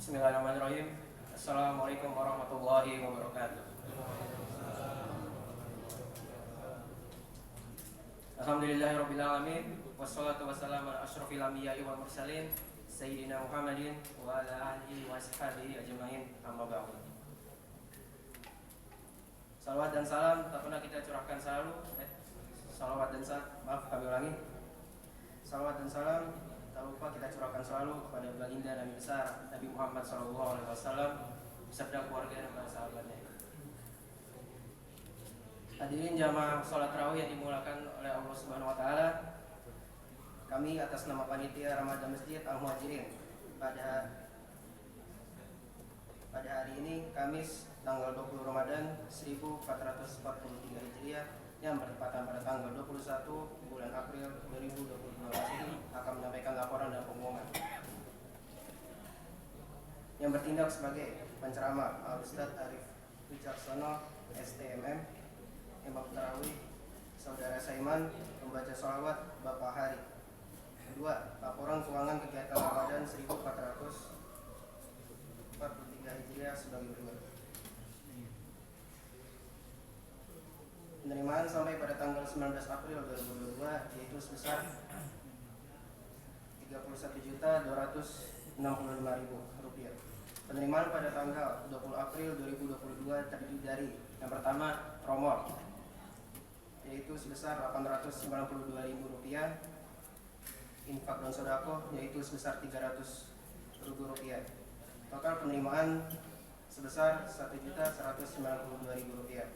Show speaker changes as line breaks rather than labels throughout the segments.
Bismillahirrahmanirrahim. Assalamualaikum warahmatullahi wabarakatuh. Alhamdulillahirabbil alamin wassalatu wassalamu ala asyrofil anbiya'i wal mursalin sayyidina Muhammadin wa ala alihi wa sahbihi ajmain, amma ba'du. Salawat dan salam tak pernah kita curahkan selalu. Salawat dan salam, maaf kami ulangi. Salawat dan salam tak lupa kita curahkan selalu kepada baginda Nabi besar Nabi Muhammad SAW beserta keluarga dan para sahabatnya. Hadirin jamaah sholat tarawih yang dimulakan oleh Allah Subhanahu Wa Taala, kami atas nama panitia Ramadan Masjid Al-Muhajirin pada hari ini Kamis tanggal 20 Ramadan 1443 Hijriah yang bertepatan pada tanggal 21 bulan April 2022 ini akan menyampaikan laporan dan pengumuman. Yang bertindak sebagai penceramah Al-Ustadz Arif Wicaksono STMM, Imam Tarawih Saudara Saiman, pembaca sholawat Bapak Hari. Kedua, laporan keuangan kegiatan Ramadan 1443 Hijriah sebagai berikut. Penerimaan sampai pada tanggal 19 April 2022 yaitu sebesar Rp31.265.000. Penerimaan pada tanggal 20 April 2022 terdiri dari yang pertama Romor yaitu sebesar Rp892.000, infak dan sodako yaitu sebesar Rp300.000. Total penerimaan sebesar Rp1.192.000.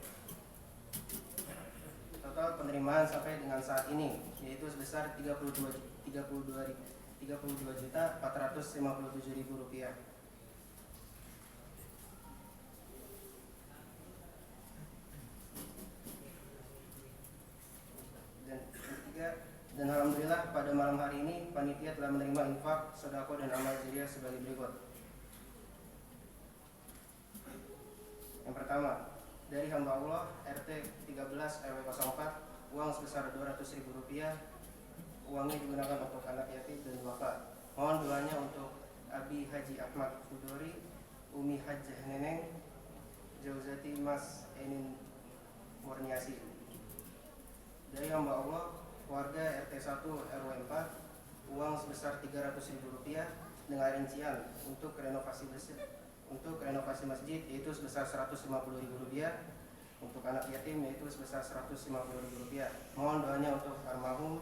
Total penerimaan sampai dengan saat ini yaitu sebesar Rp32.457.000. Dan alhamdulillah pada malam hari ini panitia telah menerima infak, sedekah dan amal jariah sebagai berikut. Yang pertama, dari hamba Allah RT 13 RW 04 uang sebesar Rp200.000. Uangnya digunakan untuk anak yatim dan duafa. Mohon doanya untuk Abi Haji Ahmad Fudori, Umi Hajjah Neneng, Jauzati Mas Enin Murniasi. Dari hamba Allah warga RT 1 RW 4 uang sebesar Rp300.000 dengan rincian untuk renovasi masjid yaitu sebesar Rp150.000, untuk anak yatim yaitu sebesar Rp150.000. Mohon doanya untuk almarhum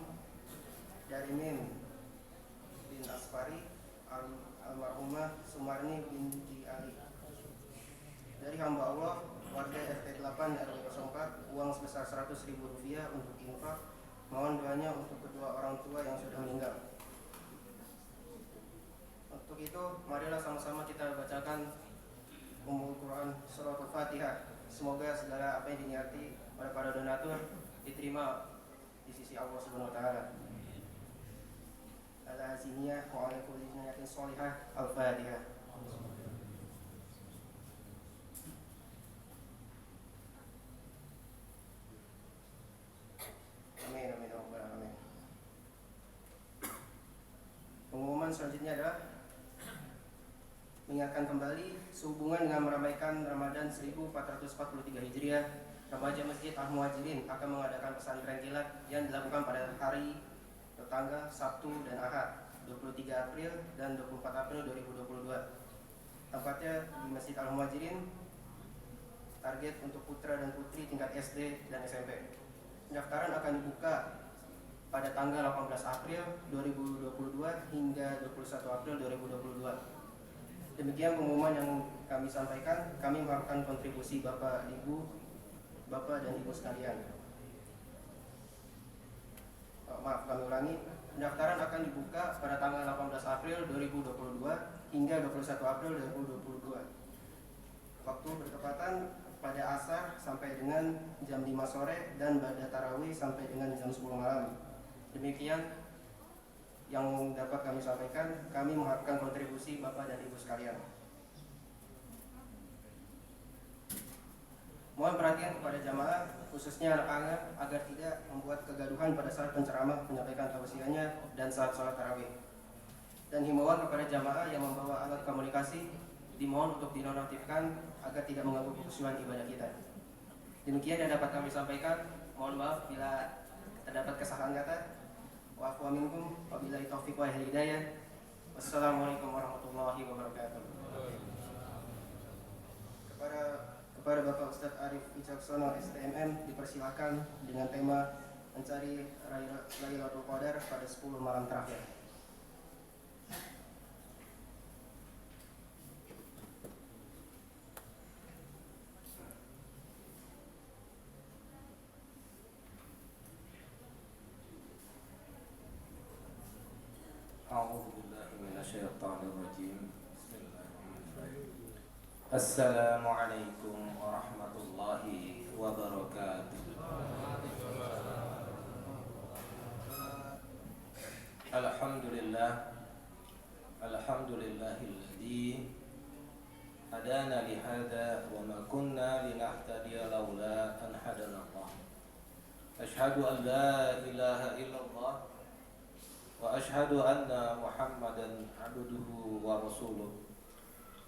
Darimin bin Asfari, almarhumah Sumarni binti Ali. Dari hamba Allah warga RT 8 RW 04 uang sebesar Rp100.000 untuk infak. Mohon doanya untuk kedua orang tua yang sudah meninggal. Untuk itu, marilah sama-sama kita bacakan Ummul Quran Surah Al-Fatihah. Semoga segala apa yang diniati oleh para donatur diterima di sisi Allah Subhanahu Wa Taala. Al-Azimiyah wa ala kulli niyatin sholihah. Al-Fatihah. Amin amin amin. Pengumuman selanjutnya adalah mengingatkan kembali sehubungan dengan meramaikan Ramadan 1443 Hijriah, Remaja Masjid Al-Muhajirin akan mengadakan pesantren kilat yang dilakukan pada hari tetangga Sabtu dan Ahad 23 April dan 24 April 2022. Tempatnya di Masjid Al-Muhajirin. Target untuk putra dan putri tingkat SD dan SMP. Pendaftaran akan dibuka pada tanggal 18 April 2022 hingga 21 April 2022. Demikian pengumuman yang kami sampaikan. Kami mengharapkan kontribusi Bapak dan Ibu sekalian. Kami ulangi. Pendaftaran akan dibuka pada tanggal 18 April 2022 hingga 21 April 2022. Waktu bertepatan pada asar sampai dengan jam 5 sore dan ba'da tarawih sampai dengan jam 10 malam. Demikian yang dapat kami sampaikan. Kami mengharapkan kontribusi Bapak dan Ibu sekalian. Mohon perhatian kepada jamaah, khususnya anak-anak, agar tidak membuat kegaduhan pada saat penceramah menyampaikan tausiahnya dan saat sholat tarawih. Dan himbauan kepada jamaah yang membawa alat komunikasi dimohon untuk dinonaktifkan agar tidak mengganggu kekhusyuan ibadah kita. Demikian yang dapat kami sampaikan. Mohon maaf bila terdapat kesalahan kata. Wa afu minkum wabillahi taufiq wal hidayah. Wassalamualaikum warahmatullahi wabarakatuh. Kepada Bapak Ustadz Arif Wicaksono STMM dipersilakan dengan tema mencari Lailatul Qadar pada 10 malam terakhir.
Assalamualaikum warahmatullahi wabarakatuh. Alhamdulillahilladzi hadana lihada wa ma kunna linahtadiya laula an hadana Allah. Asyhadu an la ilaha illallah wa asyhadu anna Muhammadan abduhu wa rasuluh.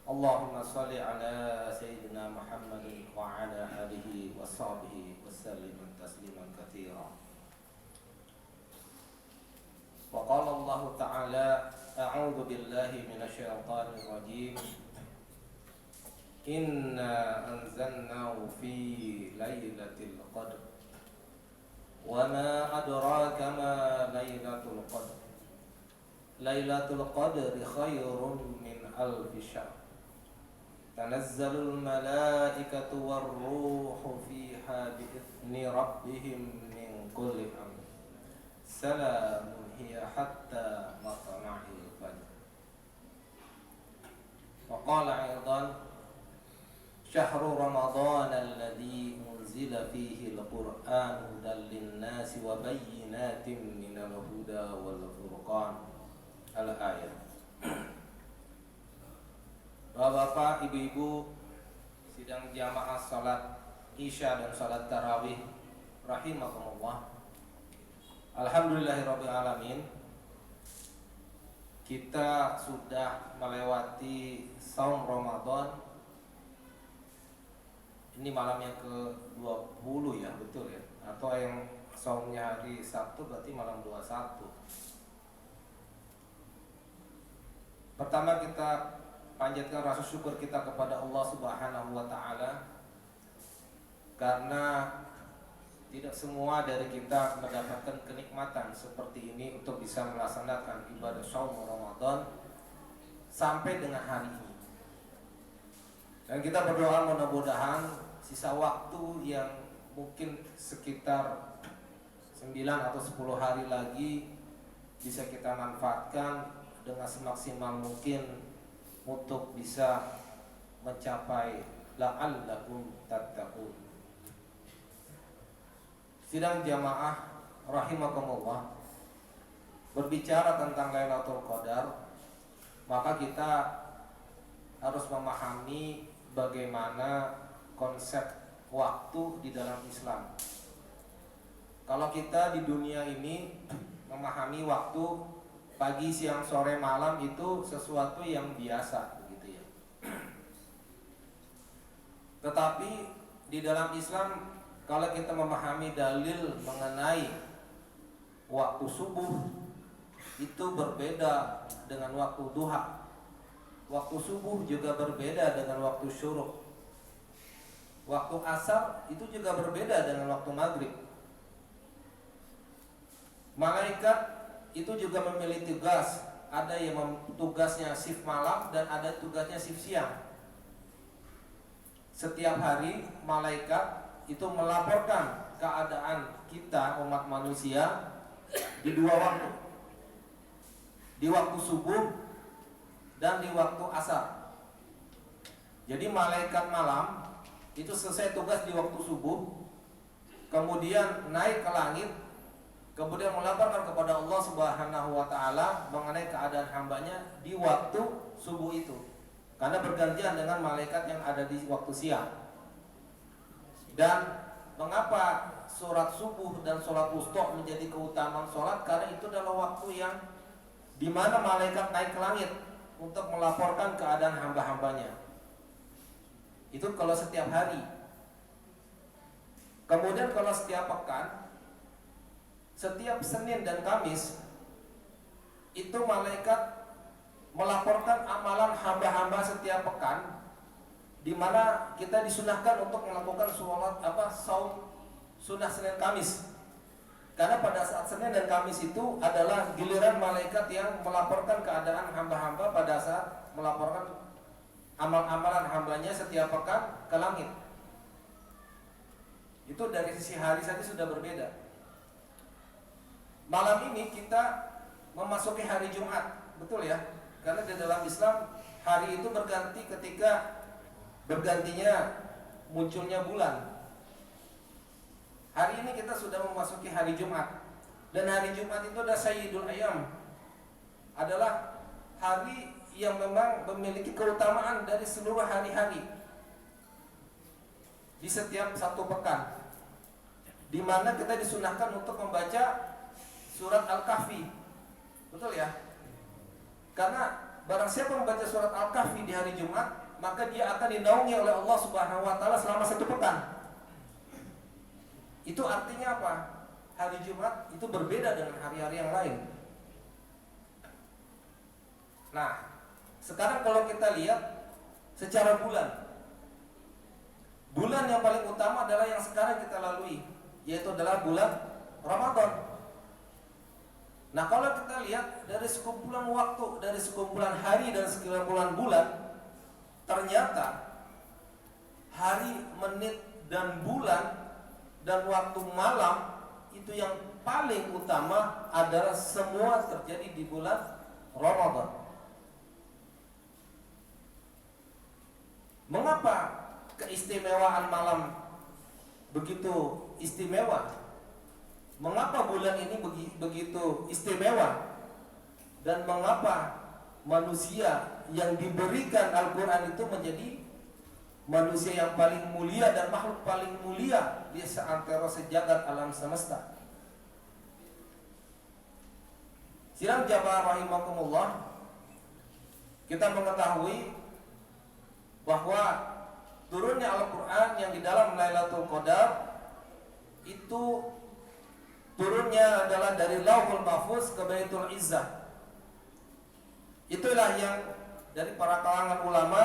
Allahumma salli ala Sayyidina Muhammadin wa ala alihi wa sahbihi wa sallim tasliman katsira. Wa qala Allah ta'ala a'udzu billahi minasy syaithanir rajim. Inna anzalnahu fi lailatul qadr. Wa ma adraka ma lailatul qadr. Lailatul qadri khairun min alfi syahr. Tanazzalul malaikatu warruhu fiha bi'izni rabbihim min kulli amr. Salamun hiya hatta matla'il fajr. Wa qala aidan syahru ramadhan alladhi unzila fihi al-Qur'an hudan lin-nasi wa bayyinatin minal huda wal furqan. Al-ayat. Bapak, ibu-ibu, sidang jamaah salat Isya dan salat tarawih rahimakumullah. Alhamdulillahirabbil alamin. Kita sudah melewati saum Ramadan. Ini malam yang ke-20 ya, betul ya? Atau yang saumnya hari Sabtu berarti malam 21. Pertama kita panjatkan rasa syukur kita kepada Allah Subhanahu wa ta'ala, karena tidak semua dari kita mendapatkan kenikmatan seperti ini untuk bisa melaksanakan ibadah shaum Ramadan sampai dengan hari ini. Dan kita berdoa mudah-mudahan sisa waktu yang mungkin sekitar 9 atau 10 hari lagi bisa kita manfaatkan dengan semaksimal mungkin untuk bisa mencapai la'allakum tattaqun. Sidang jamaah rahimakumullah, berbicara tentang Lailatul Qadar, maka kita harus memahami bagaimana konsep waktu di dalam Islam. Kalau kita di dunia ini memahami waktu pagi, siang, sore, malam itu sesuatu yang biasa begitu ya. Tetapi di dalam Islam, kalau kita memahami dalil mengenai waktu subuh, itu berbeda dengan waktu duha. Waktu subuh juga berbeda dengan waktu syuruk. Waktu asar itu juga berbeda dengan waktu maghrib. Malaikat itu juga memiliki tugas. Ada yang tugasnya shift malam dan ada tugasnya shift siang. Setiap hari malaikat itu melaporkan keadaan kita umat manusia di dua waktu, di waktu subuh dan di waktu asar. Jadi malaikat malam itu selesai tugas di waktu subuh, kemudian naik ke langit, kemudian melaporkan kepada Allah Subhanahu wa ta'ala mengenai keadaan hambanya di waktu subuh itu, karena bergantian dengan malaikat yang ada di waktu siang. Dan mengapa surat subuh dan sholat wusta menjadi keutamaan sholat? Karena itu adalah waktu yang di mana malaikat naik ke langit untuk melaporkan keadaan hamba-hambanya. Itu kalau setiap hari. Kemudian kalau setiap pekan, setiap Senin dan Kamis, itu malaikat melaporkan amalan hamba-hamba setiap pekan, di mana kita disunahkan untuk melakukan saum sunnah Senin Kamis. Karena pada saat Senin dan Kamis itu adalah giliran malaikat yang melaporkan keadaan hamba-hamba pada saat melaporkan amal-amalan hambanya setiap pekan ke langit. Itu dari sisi hari saja sudah berbeda. Malam ini kita memasuki hari Jumat, betul ya? Karena di dalam Islam hari itu berganti ketika bergantinya munculnya bulan. Hari ini kita sudah memasuki hari Jumat. Dan hari Jumat itu adalah Sayyidul Ayyam, adalah hari yang memang memiliki keutamaan dari seluruh hari-hari di setiap satu pekan, di mana kita disunahkan untuk membaca surat Al-Kahfi. Betul ya? Karena barang siapa membaca surat Al-Kahfi di hari Jumat, maka dia akan dinaungi oleh Allah Subhanahu wa taala selama satu pekan. Itu artinya apa? Hari Jumat itu berbeda dengan hari-hari yang lain. Nah, sekarang kalau kita lihat secara bulan, bulan yang paling utama adalah yang sekarang kita lalui, yaitu adalah bulan Ramadan. Nah, kalau kita lihat dari sekumpulan waktu, dari sekumpulan hari dan sekumpulan bulan, ternyata hari, menit, dan bulan dan waktu malam itu yang paling utama adalah semua terjadi di bulan Ramadan. Mengapa keistimewaan malam begitu istimewa? Mengapa bulan ini begitu istimewa? Dan mengapa manusia yang diberikan Al-Quran itu menjadi manusia yang paling mulia dan makhluk paling mulia di seantero sejagat alam semesta? Sidang jamaah rahimakumullah, kita mengetahui bahwa turunnya Al-Quran yang di dalam Lailatul Qadar itu turunnya adalah dari Lauhul Mahfuz ke Baitul Izzah. Itulah yang dari para kalangan ulama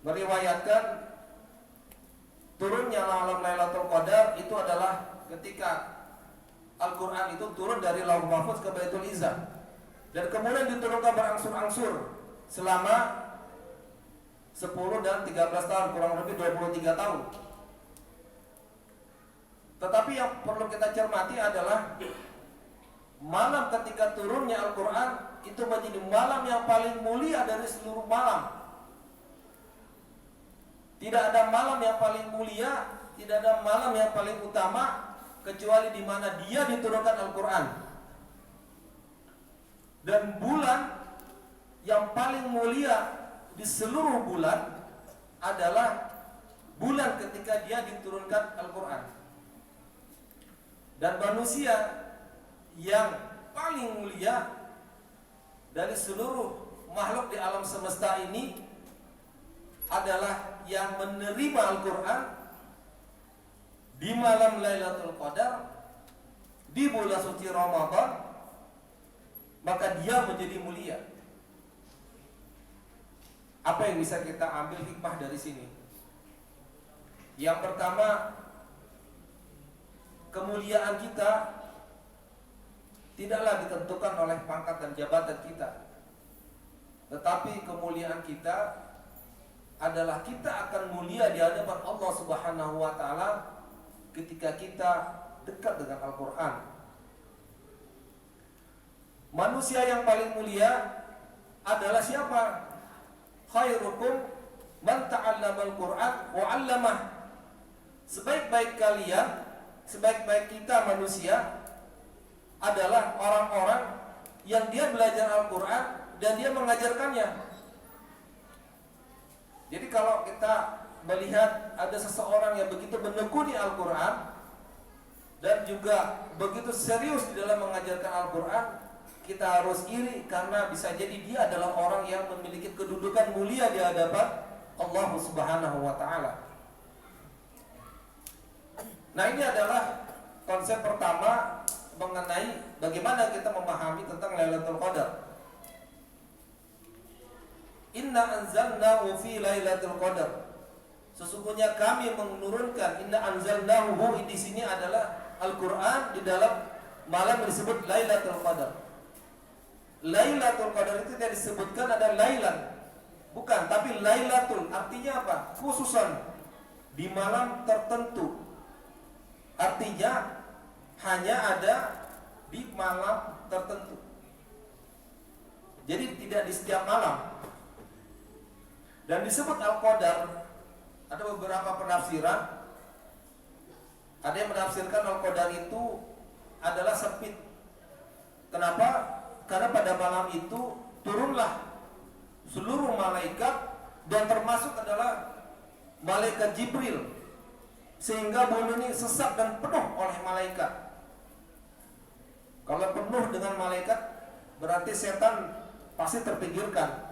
meriwayatkan turunnya malam Lailatul Qadar itu adalah ketika Al-Quran itu turun dari Lauhul Mahfuz ke Baitul Izzah, dan kemudian diturunkan berangsur-angsur selama 10 dan 13 tahun, kurang lebih 23 tahun. Tetapi yang perlu kita cermati adalah malam ketika turunnya Al-Quran itu menjadi malam yang paling mulia dari seluruh malam. Tidak ada malam yang paling mulia, tidak ada malam yang paling utama kecuali di mana dia diturunkan Al-Quran. Dan bulan yang paling mulia di seluruh bulan adalah bulan ketika dia diturunkan Al-Quran. Dan manusia yang paling mulia dari seluruh makhluk di alam semesta ini adalah yang menerima Al-Quran di malam Lailatul Qadar di bulan suci Ramadan, maka dia menjadi mulia. Apa yang bisa kita ambil hikmah dari sini? Yang pertama, kemuliaan kita tidaklah ditentukan oleh pangkat dan jabatan kita, tetapi kemuliaan kita adalah kita akan mulia di hadapan Allah Subhanahu wa taala ketika kita dekat dengan Al-Quran. Manusia yang paling mulia adalah siapa? Khairukum man ta'allama al-Quran wa 'allamah. Sebaik-baik kalian, sebaik-baik kita manusia adalah orang-orang yang dia belajar Al-Quran dan dia mengajarkannya. Jadi kalau kita melihat ada seseorang yang begitu menekuni Al-Quran dan juga begitu serius di dalam mengajarkan Al-Quran, kita harus iri karena bisa jadi dia adalah orang yang memiliki kedudukan mulia di hadapan Allah Subhanahu wa taala. Nah, ini adalah konsep pertama mengenai bagaimana kita memahami tentang Lailatul Qadar. Inna anzalnahu fi Lailatul Qadar. Sesungguhnya kami menurunkan, inna anzalnahu di sini adalah Al-Qur'an di dalam malam yang disebut Lailatul Qadar. Lailatul Qadar itu tidak disebutkan ada lailan. Bukan, tapi Lailatul artinya apa? Khususan di malam tertentu. Artinya hanya ada di malam tertentu. Jadi tidak di setiap malam. Dan disebut Al-Qadar, ada beberapa penafsiran. Ada yang menafsirkan Al-Qadar itu adalah sempit. Kenapa? Karena pada malam itu turunlah seluruh malaikat dan termasuk adalah malaikat Jibril, sehingga bumi ini sesak dan penuh oleh malaikat. Kalau penuh dengan malaikat berarti setan pasti terpinggirkan.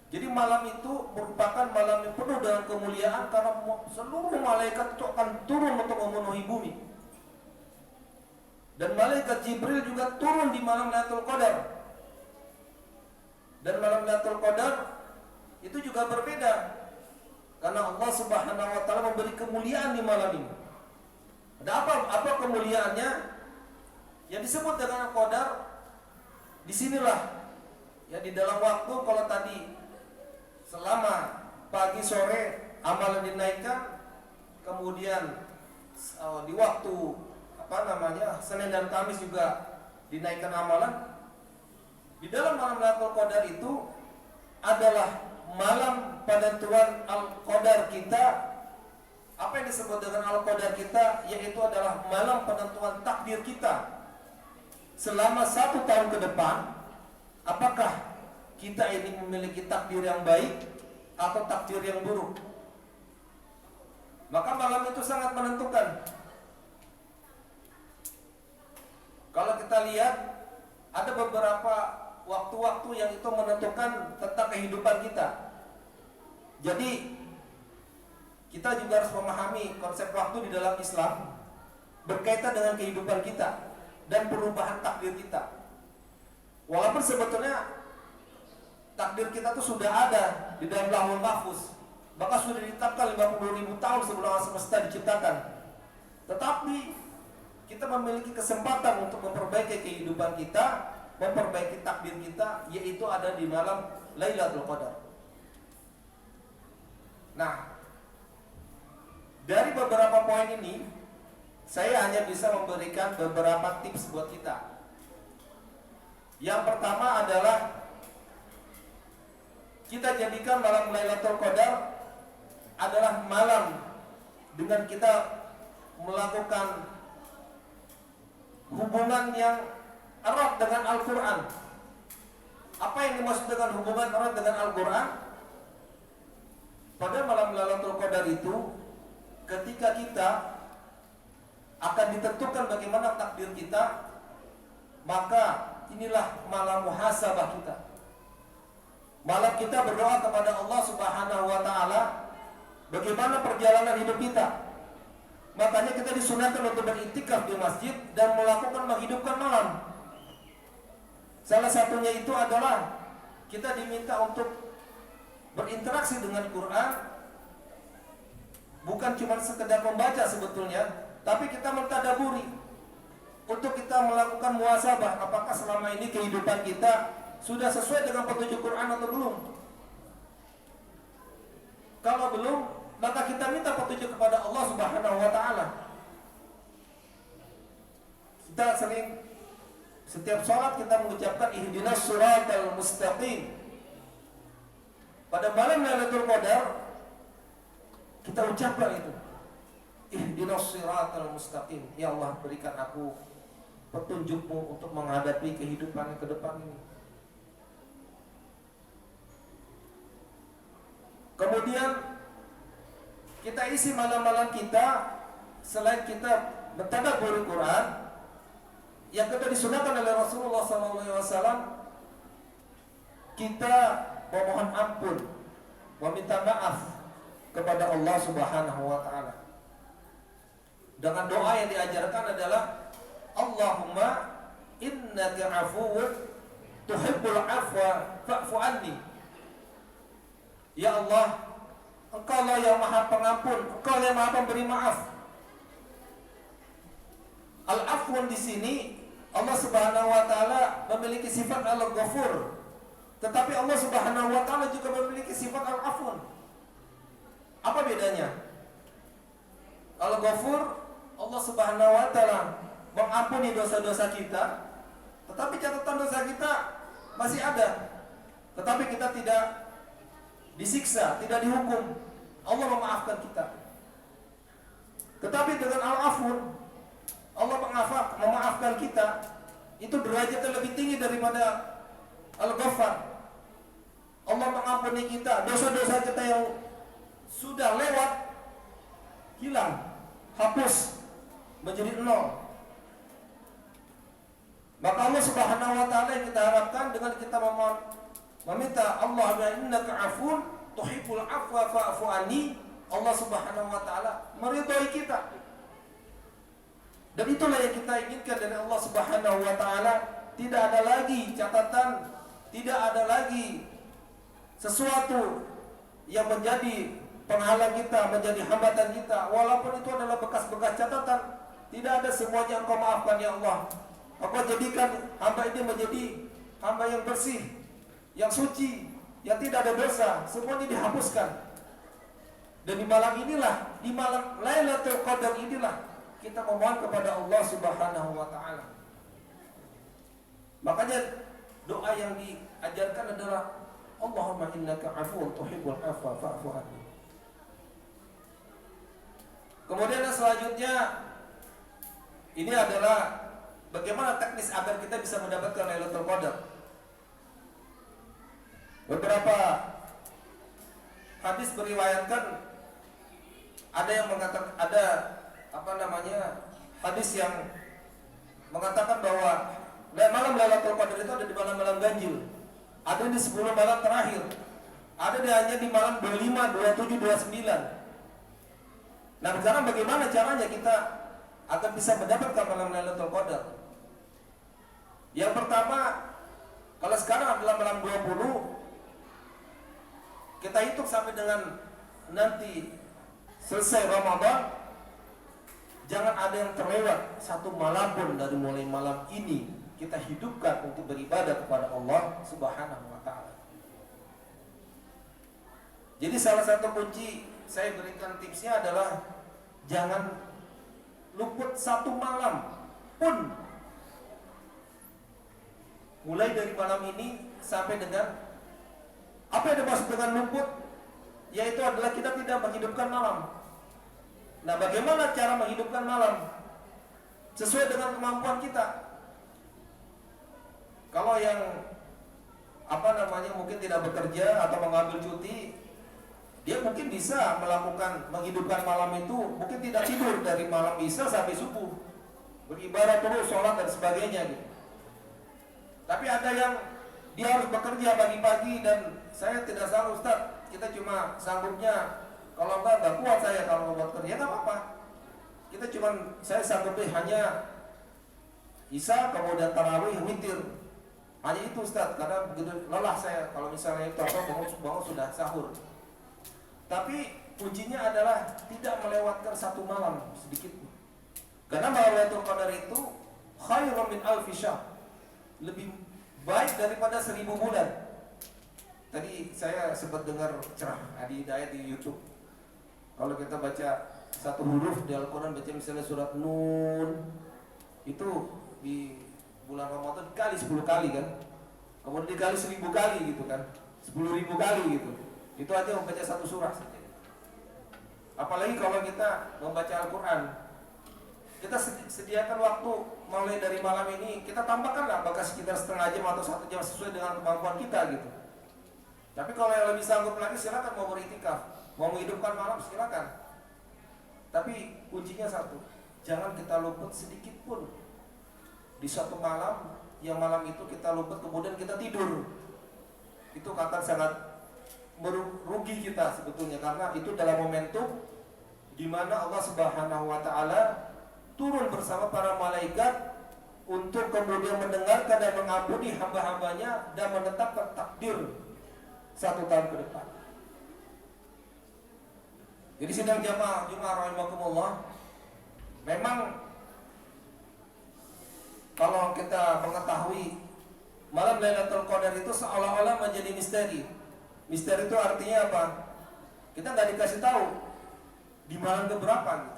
Jadi malam itu merupakan malam yang penuh dengan kemuliaan karena seluruh malaikat itu akan turun untuk memenuhi bumi. Dan malaikat Jibril juga turun di malam Lailatul Qadar. Dan malam Lailatul Qadar itu juga berbeda karena Allah Subhanahu wa taala memberi kemuliaan di malam ini. Ada apa kemuliaannya? Yang disebut dengan Qadar disinilah ya, di dalam waktu. Kalau tadi selama pagi sore amalan dinaikkan, kemudian di waktu Senin dan Kamis juga dinaikkan amalan. Di dalam malam Lailatul Qadar itu adalah malam penentuan Al-Qadar kita. Apa yang disebut dengan Al-Qadar kita? Yaitu adalah malam penentuan takdir kita selama 1 tahun ke depan. Apakah kita ini memiliki takdir yang baik atau takdir yang buruk? Maka malam itu sangat menentukan. Kalau kita lihat ada beberapa waktu-waktu yang itu menentukan tentang kehidupan kita. Jadi kita juga harus memahami konsep waktu di dalam Islam berkaitan dengan kehidupan kita dan perubahan takdir kita. Walaupun sebetulnya takdir kita itu sudah ada di dalam Lauhul Mahfuz, bahkan sudah ditetapkan 50.000 tahun sebelum alam semesta diciptakan. Tetapi kita memiliki kesempatan untuk memperbaiki kehidupan kita, memperbaiki takdir kita, yaitu ada di malam Lailatul Qadar. Nah, dari beberapa poin ini saya hanya bisa memberikan beberapa tips buat kita. Yang pertama adalah kita jadikan malam Lailatul Qadar adalah malam dengan kita melakukan hubungan yang erat dengan Al-Quran. Apa yang dimaksud dengan hubungan erat dengan Al-Quran? Pada malam Lailatul Qadar itu, ketika kita akan ditentukan bagaimana takdir kita, maka inilah malam muhasabah kita. Malam kita berdoa kepada Allah Subhanahu wa taala bagaimana perjalanan hidup kita. Makanya kita disunahkan untuk beriktikaf di masjid dan melakukan menghidupkan malam. Salah satunya itu adalah kita diminta untuk berinteraksi dengan Quran, bukan cuma sekedar membaca sebetulnya, tapi kita mentadaburi untuk kita melakukan muhasabah, apakah selama ini kehidupan kita sudah sesuai dengan petunjuk Quran atau belum. Kalau belum, maka kita minta petunjuk kepada Allah Subhanahu wa taala. Kita sering setiap sholat kita mengucapkan ihdinas siratal mustaqim. Pada malam Lailatul Qadar kita ucapkan itu. Ihdinas siratal mustaqim. Ya Allah, berikan aku petunjukmu untuk menghadapi kehidupan yang ke depan ini. Kemudian kita isi malam-malam kita, selain kita mentadabbur Quran, yang kedua disunahkan oleh Rasulullah SAW, kita memohon ampun, meminta maaf kepada Allah Subhanahu wa taala. Dengan doa yang diajarkan adalah Allahumma innaka afuwun tuhibbul afwa fa'fu anni. Ya Allah, Engkau lah yang Maha Pengampun, Engkau yang Maha Pemberi maaf. Al-afwun di sini Allah Subhanahu wa taala memiliki sifat Al-Ghafur, tetapi Allah Subhanahu wa taala juga memiliki sifat Al-Afun. Apa bedanya? Al-Ghafur, Allah Subhanahu wa taala mengampuni dosa-dosa kita, tetapi catatan dosa kita masih ada. Tetapi kita tidak disiksa, tidak dihukum. Allah memaafkan kita. Tetapi dengan Al-Afun, Allah memaafkan kita, itu derajatnya lebih tinggi daripada Al-Ghaffar. Allah mengampuni kita, dosa-dosa kita yang sudah lewat hilang, hapus menjadi nol. Maka Allah Subhanahu wa taala yang kita harapkan dengan kita meminta Allahumma innaka afun tuhibbul afwa fa'fu anni, Allah Subhanahu wa taala meridhai kita. Dan itulah yang kita inginkan dari Allah Subhanahu wa taala. Tidak ada lagi catatan, tidak ada lagi sesuatu yang menjadi penghalang kita, menjadi hambatan kita. Walaupun itu adalah bekas-bekas catatan, tidak ada, semuanya Engkau maafkan ya Allah. Engkau jadikan hamba ini menjadi hamba yang bersih, yang suci, yang tidak ada dosa, semuanya dihapuskan. Dan di malam inilah, di malam Lailatul Qadar inilah kita memohon kepada Allah Subhanahu wa taala. Makanya doa yang diajarkan adalah Allahumma innaka afuwun tuhibbul afwa fa'fu anni. Kemudian yang selanjutnya ini adalah bagaimana teknis agar kita bisa mendapatkan Lailatul Qadar. Beberapa hadis beriwayatkan, ada yang mengatakan, ada hadis yang mengatakan bahwa malam Lailatul Qadar itu ada di malam-malam ganjil, ada di 10 malam terakhir, ada hanya di malam 25, 27, 29. Nah, sekarang bagaimana caranya kita agar bisa mendapatkan malam Lailatul Qadar? Yang pertama, kalau sekarang adalah malam 20, kita hitung sampai dengan nanti selesai Ramadan, jangan ada yang terlewat satu malam pun dari mulai malam ini kita hidupkan untuk beribadah kepada Allah Subhanahu wa taala. Jadi salah satu kunci saya berikan tipsnya adalah jangan luput satu malam pun, mulai dari malam ini sampai dengan, apa yang dimaksud dengan luput? Yaitu adalah kita tidak menghidupkan malam. Nah, bagaimana cara menghidupkan malam? Sesuai dengan kemampuan kita. Kalau yang mungkin tidak bekerja atau mengambil cuti, dia mungkin bisa melakukan menghidupkan malam itu, mungkin tidak tidur dari malam Isya sampai subuh, beribadah terus, sholat dan sebagainya gitu. Tapi ada yang dia harus bekerja pagi-pagi, dan saya tidak sanggup, Ustaz, kita cuma sanggupnya, kalau enggak kuat saya kalau buat kerja, enggak apa-apa. Saya sanggup hanya Isya kemudian tarawih witir. Hanya itu Ustaz, karena begitu lelah saya kalau misalnya itu bangun sudah sahur. Tapi kuncinya adalah tidak melewatkan satu malam sedikit. Karena malam Lailatul Qadar itu khairun min alfi syahr, lebih baik daripada 1000 bulan. Tadi saya sempat dengar cerah Adi Hidayat di YouTube. Kalau kita baca satu huruf di Al-Quran, baca misalnya surat Nun, itu di bulan Ramadan dikali 10 kali kan, kemudian dikali 1000 kali gitu kan, 10.000 kali gitu. Itu aja membaca satu surah saja. Apalagi kalau kita membaca Al-Quran, kita sediakan waktu mulai dari malam ini, kita tambahkanlah bahkan sekitar setengah jam atau 1 jam sesuai dengan kemampuan kita gitu. Tapi kalau yang lebih sanggup lagi silakan mau beritikaf, mau menghidupkan malam silakan. Tapi kuncinya satu, jangan kita luput sedikit pun di suatu malam yang malam itu kita lupa kemudian kita tidur, itu akan sangat merugi kita sebetulnya, karena itu dalam momentum di mana Allah Subhanahu wa taala turun bersama para malaikat untuk kemudian mendengarkan dan mengampuni hamba-hambanya dan menetapkan takdir 1 tahun ke depan. Jadi sidang jamaah rahimakumullah, memang kalau kita mengetahui malam Lailatul Qadar itu seolah-olah menjadi misteri. Misteri itu artinya apa? Kita nggak dikasih tahu di malam keberapa gitu.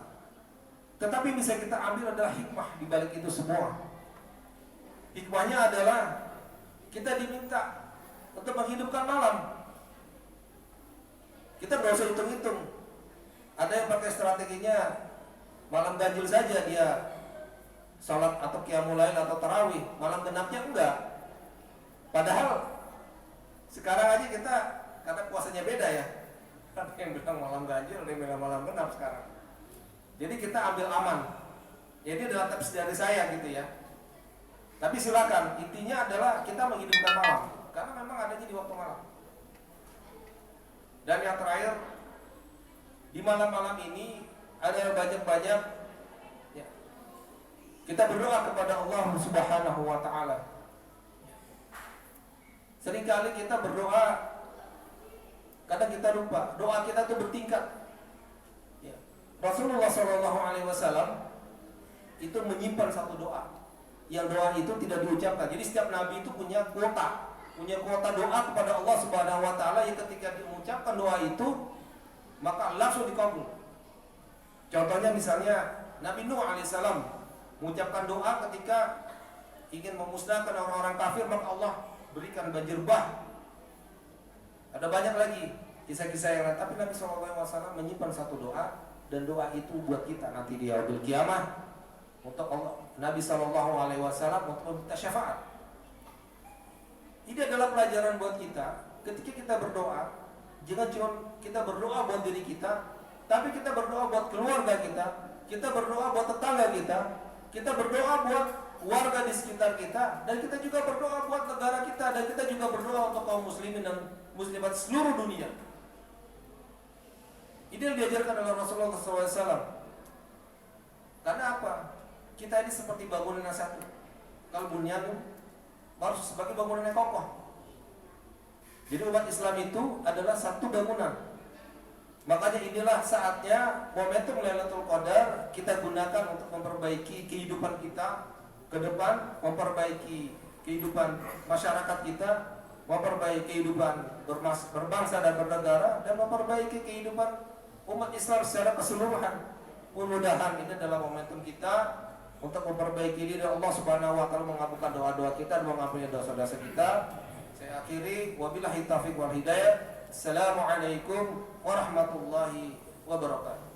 Tetapi bisa kita ambil adalah hikmah di balik itu semua. Hikmahnya adalah kita diminta untuk menghidupkan malam. Kita nggak usah hitung-hitung. Ada yang pakai strateginya malam ganjil saja dia salat atau qiyamul lail atau tarawih, malam genapnya enggak. Padahal sekarang aja kita, karena puasanya beda ya, ada yang bilang malam ganjil, ada yang bilang malam genap sekarang. Jadi kita ambil aman. Jadi adalah tips dari saya gitu ya. Tapi silakan, intinya adalah kita menghidupkan malam, karena memang adanya di waktu malam. Dan yang terakhir, di malam-malam ini ada banyak-banyak ya, kita berdoa kepada Allah Subhanahu wa taala. Seringkali kita berdoa, kadang kita lupa, doa kita tuh bertingkat. Ya. Rasulullah SAW itu menyimpan satu doa, yang doa itu tidak diucapkan. Jadi setiap nabi itu punya kuota doa kepada Allah Subhanahu wa taala, yang ketika diucapkan doa itu maka langsung dikabul. Contohnya misalnya Nabi Nuh alaihissalam mengucapkan doa ketika ingin memusnahkan orang-orang kafir, maka Allah berikan banjir bah. Ada banyak lagi kisah-kisah yang lain, tapi Nabi SAW menyimpan satu doa, dan doa itu buat kita nanti di yaumil kiamah untuk Allah. Nabi SAW untuk meminta syafaat. Ini adalah pelajaran buat kita. Ketika kita berdoa, jangan cuma kita berdoa buat diri kita, tapi kita berdoa buat keluarga kita berdoa buat tetangga kita berdoa buat warga di sekitar kita, dan kita juga berdoa buat negara kita, dan kita juga berdoa untuk kaum muslimin dan muslimat seluruh dunia. Ini yang diajarkan oleh Rasulullah SAW. Karena apa? Kita ini seperti bangunan yang satu. Kalau bunyan harus sebagai bangunan yang kokoh. Jadi umat Islam itu adalah satu bangunan. Makanya inilah saatnya momentum Lailatul Qadar kita gunakan untuk memperbaiki kehidupan kita ke depan, memperbaiki kehidupan masyarakat kita, memperbaiki kehidupan berbangsa dan bernegara, dan memperbaiki kehidupan umat Islam secara keseluruhan. Mudah-mudahan ini adalah momentum kita untuk memperbaiki diri. Allah Subhanahu wa taala mengabulkan doa-doa kita dan mengampuni dosa-dosa kita. Saya akhiri, wabillahi taufiq wal hidayah. Assalamualaikum warahmatullahi wabarakatuh.